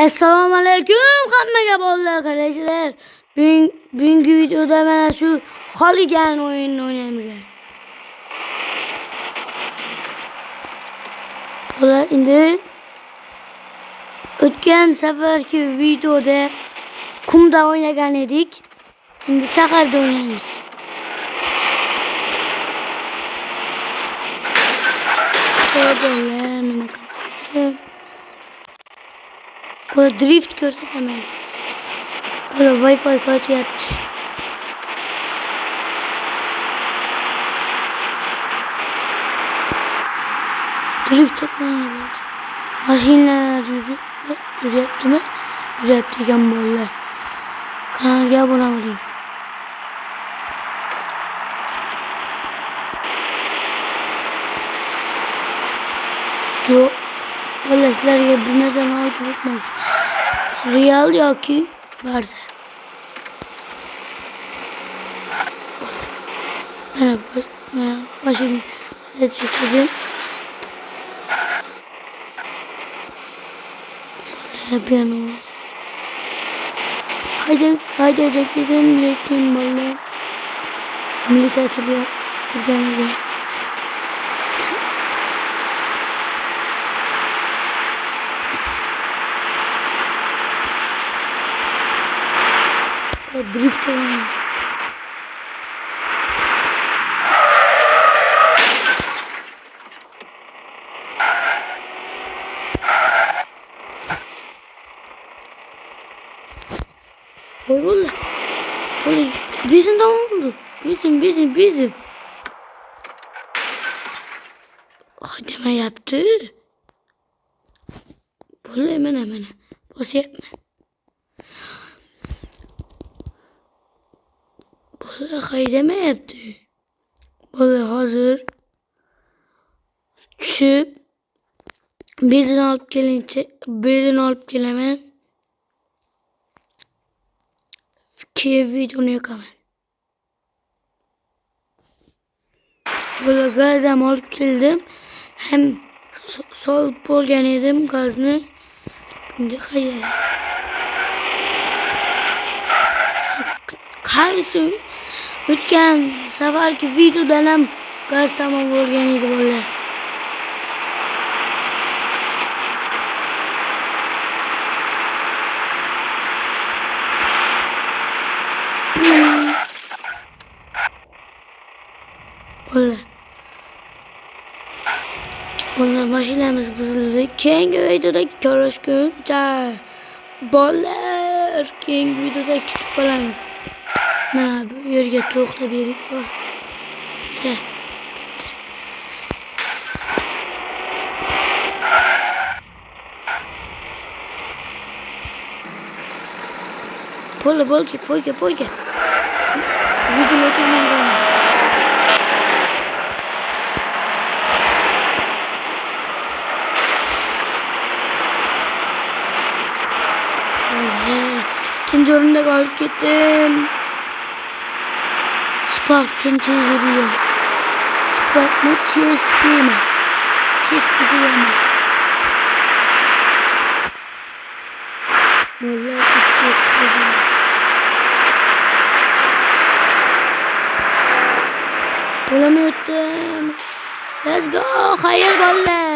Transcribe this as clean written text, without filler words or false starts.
Assalomu alaykum hammaga bolalar qarashlar. Bugungi videoda mana shu qolgan o'yinni o'ynaymiz. Ular endi o'tgan safargi videoda qumda o'ynagan edik. Endi shaharda o'ynaymiz. Bu drift ko'rsatamaz. Bu Wi-Fi qo'yapti. Drift qilamiz. Mashinalar yuribdimi? Yuribdi ekan bolalar. Kanalga obuna bo'ling. Yo'q. Bolalar sizlarga bir narsani aytib o'tmoqchi. Real yoki Barsa. Mana mashina chekdim. Piano. Haydayacak edim, lekin bolalar militsiyachilar turganiga drift qildim. Oy bizim de oldu. Bizim. Hademe yaptı. Böyle hemen. Boş yapma. Böyle hademe yaptı. Böyle hazır. Şu bezini alıp gelemem. Ki videonu yakamam. Böyle gazdan alıp geldim. Hem sol bo'lgan edim gazni. Bunga hayal. Qaysi o'tgan safargi videodan ham gaz tamom bo'lgan edi bolalar. Onlar mashinamiz buzildi. Keyingi videoda ko'rishguncha bolalar, keyingi videoda kutib qolamiz. Mana bu yerga to'xtab berik. Poyga. Videoni o'chirmayman. İkinci oyunda galip gittim. Spark'ın tezgahı. Spark mı? Chest mi? Chest mi? Bulamıyordum. Let's go. Hayır vallahi.